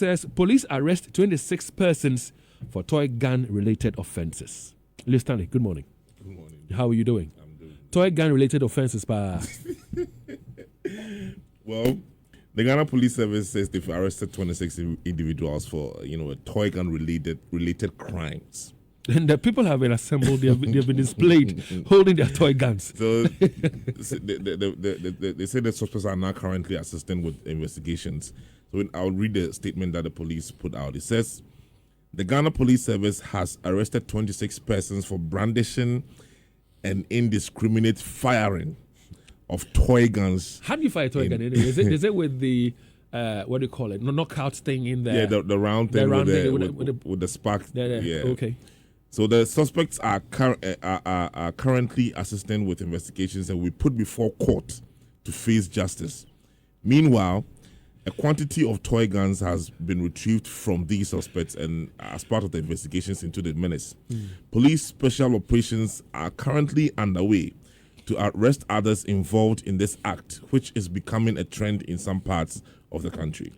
says police arrest 26 persons for toy gun-related offences. Leo Stanley, good morning. Good morning. How are you doing? I'm doing good. Toy gun-related offences, pa. Well, the Ghana Police Service says they've arrested 26 individuals for, toy gun-related crimes. And the people have been assembled, they have been displayed holding their toy guns. So they say the suspects are now currently assisting with investigations. So I'll read the statement that the police put out. It says, the Ghana Police Service has arrested 26 persons for brandishing and indiscriminate firing of toy guns. How do you fire a toy gun? Is it with the, what do you call it? No, knockout thing in there? Yeah, the round thing with the spark. Yeah. Okay. So the suspects are currently assisting with investigations and we put before court to face justice. Meanwhile, a quantity of toy guns has been retrieved from these suspects and as part of the investigations into the menace. Police special operations are currently underway to arrest others involved in this act, which is becoming a trend in some parts of the country.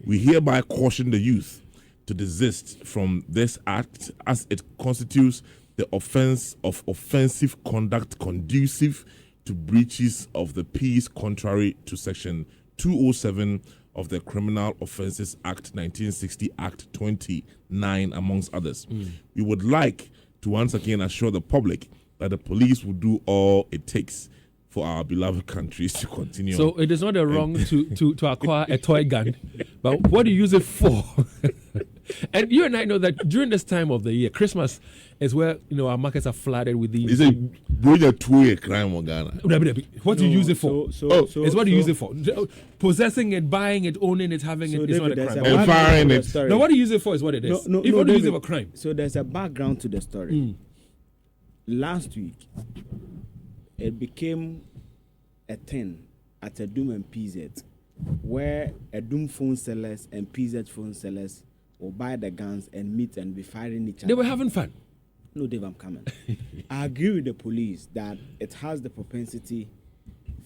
We hereby caution the youth to desist from this act as it constitutes the offense of offensive conduct conducive to breaches of the peace contrary to Section 207 of the Criminal Offences Act 1960 Act 29, amongst others. We would like to once again assure the public that the police will do all it takes for our beloved countries to continue. So it is not a wrong to acquire a toy gun, but what do you use it for? And you and I know that during this time of the year, Christmas is where our markets are flooded with these. Is it bring a two-way crime in Ghana? What do you use it for? It's what do you use it for? Possessing it, buying it, owning it, having it is not a crime. And firing it. No, what do you use it for is what it is. No, if what do you use it for David, crime? So there's a background to the story. Last week, it became a thing at Adum and PZ, where Adum phone sellers and PZ phone sellers will buy the guns and meet and be firing each other. They were having fun. No, Dave, I'm coming. I agree with the police that it has the propensity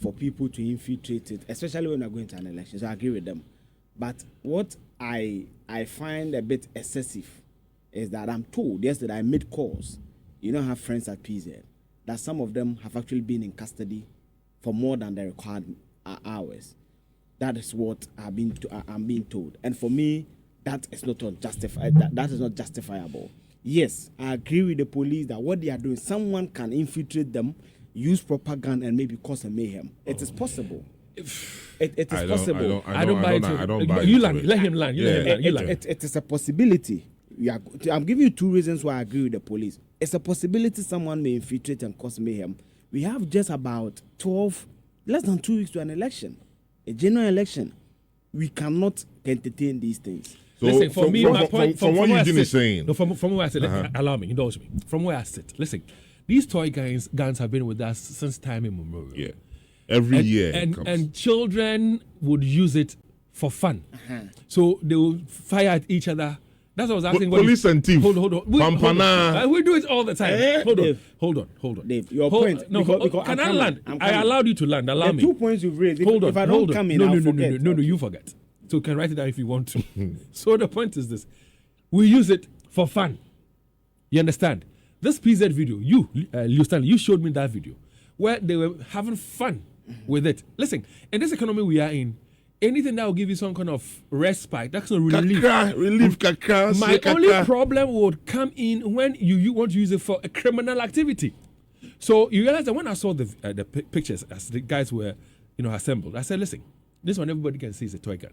for people to infiltrate it, especially when we're going to an election. So I agree with them. But what I find a bit excessive is that I'm told yesterday I made calls. I have friends at PZ that some of them have actually been in custody for more than the required hours. That is what I'm being told. And for me, that is not justified. That is not justifiable. Yes, I agree with the police that what they are doing, someone can infiltrate them, use propaganda, and maybe cause a mayhem. It is possible. It is possible. I don't buy it. You land. Let him land. It is a possibility. I'm giving you two reasons why I agree with the police. It's a possibility someone may infiltrate and cause mayhem. We have just about less than 2 weeks to an election, a general election. We cannot entertain these things. So listen, for me, my point from what Eugene is saying. No, from where I sit, allow me, indulge me. From where I sit, listen, these toy guns have been with us since time immemorial. Yeah, every year. And children would use it for fun. So they will fire at each other. That's what I was asking. Police and thief. Hold on. We do it all the time. Hold on. Dave, your point. No, because can I land? I allowed you to land. Allow me. 2 points you've raised. If I don't come in, I'll forget. No, you forget. So you can write it down if you want to. So the point is this. We use it for fun. You understand? This PZ video, Leo Stanley, you showed me that video where they were having fun with it. Listen, in this economy we are in, anything that will give you some kind of respite, that's not relief. My only problem would come in when you want to use it for a criminal activity. So you realize that when I saw the pictures as the guys were assembled, I said, listen, this one everybody can see is a toy gun.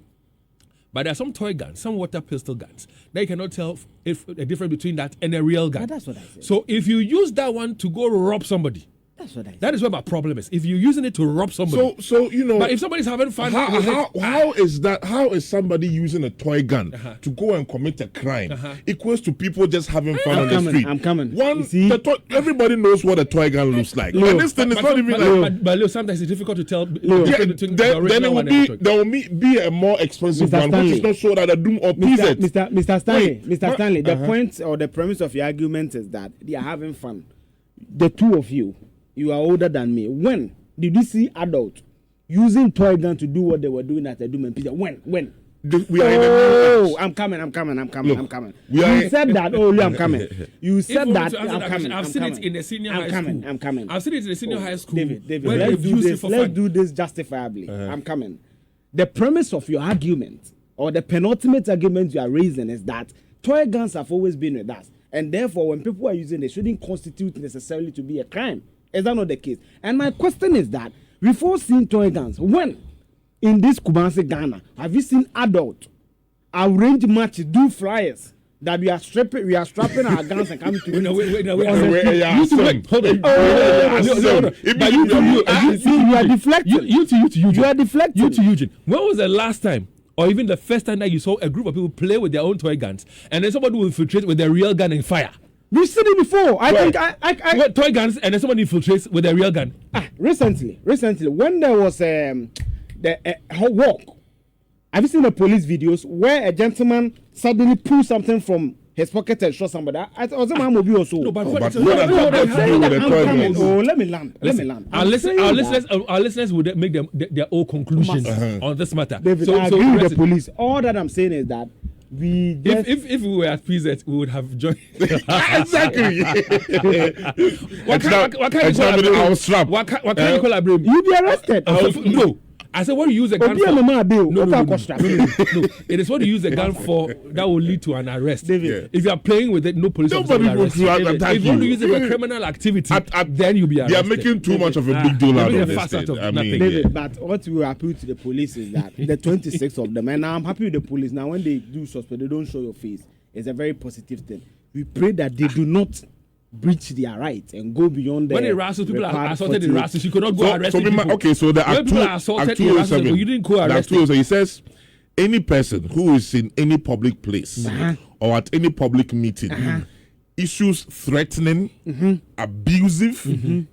But there are some toy guns, some water pistol guns. Now you cannot tell if a difference between that and a real gun. But that's what I said. So if you use that one to go rob somebody, that's what I said. That is where my problem is. If you're using it to rob somebody. But if somebody's having fun how is somebody using a toy gun to go and commit a crime equals to people just having fun on the street? I'm coming. Everybody knows what a toy gun looks like. And this thing is not even But sometimes it's difficult to tell. Then there will be a more expensive one, which is not so that Adum or PZ. Mr. Stanley, the point or the premise of your argument is that they are having fun. The two of you are older than me. When did you see adults using toy gun to do what they were doing at Adum and PZ? When? We are in a I'm coming. Look, You said that. Oh, I'm coming. You said that. I'm coming. I've seen it in the senior high school. I'm coming. I've seen it in the senior high school. David, where let's they've do used it this. for Let's fun. do this justifiably. I'm coming. The premise of your argument, or the penultimate argument you are raising, is that toy guns have always been with us, and therefore, when people are using it, shouldn't constitute necessarily to be a crime. Is that not the case? And my question is that before seeing toy guns, when in this Kumasi Ghana have you seen adult arrange matches, do flyers that we are strapping our guns and coming to Wait, hold on. you are deflecting. You to Eugene. You are deflecting. You to Eugene. When was the last time, or even the first time that you saw a group of people play with their own toy guns, and then somebody will infiltrate with their real gun and fire? We've seen it before. What, toy guns, and then somebody infiltrates with their real gun. Recently, when there was the walk, have you seen the police videos where a gentleman suddenly pulls something from his pocket and shot somebody? I was a man will be also. No, but but what? Let me land. Our listeners would make their own conclusions on this matter. David, I agree with the police. All that I'm saying is that we just if we were at PZ, we would have joined. Exactly. What can you call a blame? you be arrested. No. I said, what do you use a gun for? No. It is what you use a gun for that will lead to an arrest. David. If you are playing with it, no police officer will arrest you. If you want to use it for criminal activity, then you'll be arrested. They are making too much of a big deal out of this. David, but what we appeal to the police is that the 26 of them, and I'm happy with the police. Now, when they do suspect, they don't show your face. It's a very positive thing. We pray that they do not breach their rights and go beyond the. When the Rassos, people are assaulted in Rassos, you could not go arrest people. Okay, so there are people are assaulted in Rassos, you didn't go arrest them. He says, any person who is in any public place or at any public meeting issues threatening, abusive,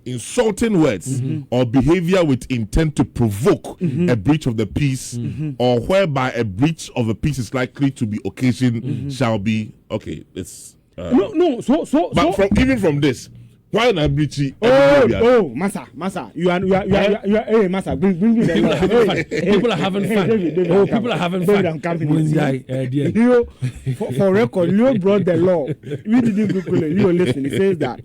insulting words or behavior with intent to provoke a breach of the peace or whereby a breach of the peace is likely to be occasioned shall be it's even from this, why not breach? Massa, you are hey, Massa, bring me people are having fun. People are having fun. I'm coming. For record, Leo brought the law. We didn't Google it. You listen. It says that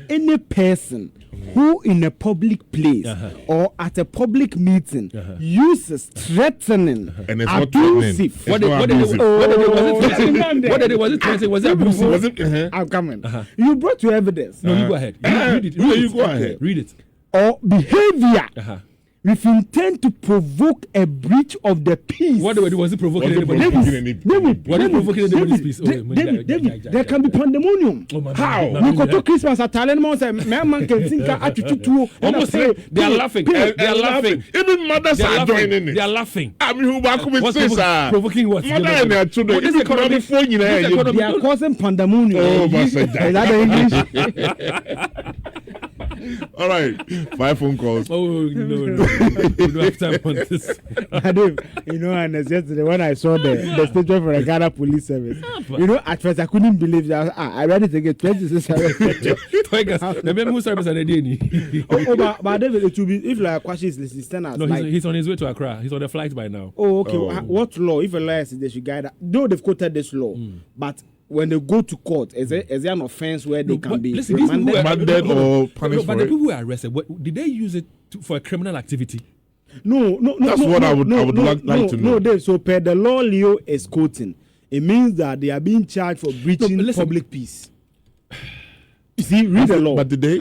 any person who in a public place or at a public meeting uses threatening, and it's abusive. What did it was threatening? Was it abusive? I'm coming. You brought your evidence. No, you go ahead. Read it. You go ahead. Read it. Or behavior with intent to provoke a breach of the peace. What was it provoking anybody's peace? What is provoking anybody's peace? David, there can be pandemonium. How? We go to Christmas at Thailand, say, man can think almost they are laughing. They are laughing. Even mothers are joining it. They are laughing. I mean, who back with this? Provoking what? Mother and their children. This economy. They are causing pandemonium. Oh, is that the English? All right, 5 phone calls. Oh no. We don't have time on this. Adum, and yesterday when I saw the statement for the Ghana Police Service, at first I couldn't believe that. I read it again. 26 but David, it will be if like Kwashi is listening. No, he's on his way to Accra. He's on the flight by now. Oh, okay. What law? If a lawyer says they should guide, though they've quoted this law, but when they go to court, is there an offense where they can be remanded or punished but for the it? people who are arrested, did they use it for a criminal activity? No. That's what I would like to know. No, Dave. So per the law Leo is quoting, it means that they are being charged for breaching public peace. You see, read the law. But did they?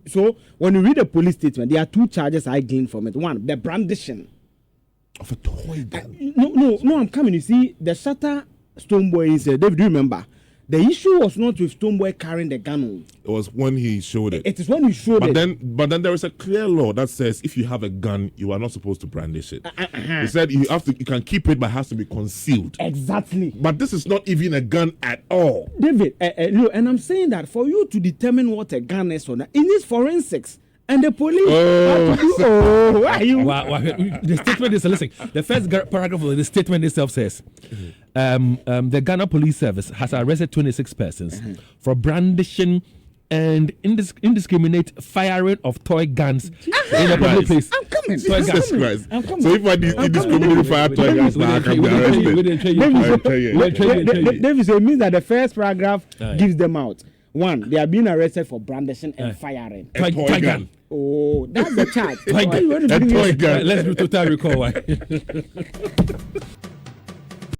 So when you read the police statement, there are 2 charges I gained from it. One, the brandishing of a toy gun. No, I'm coming. You see, the Shatter Stoneboy incident. David, do you remember? The issue was not with Stoneboy carrying the gun. It was when he showed it. It is when he showed it. But then there is a clear law that says if you have a gun, you are not supposed to brandish it. He said you can keep it, but it has to be concealed. Exactly. But this is not even a gun at all. David, and I'm saying that for you to determine what a gun is or not, it needs forensics. And the police why are you? The statement is, listen, the first paragraph of the statement itself says, the Ghana Police Service has arrested 26 persons for brandishing and indiscriminate firing of toy guns in a public place. I'm coming. Toy guns. Christ. I'm coming. So if I indiscriminately fire toy guns, now I can be arrested. David, so it means that the first paragraph Aye. gives them out. One, they are being arrested for brandishing and Aye. firing. A toy gun. Oh, that's the charge. Toy gun. Why you want to A bring toy it? gun. Let's do total recall. Why?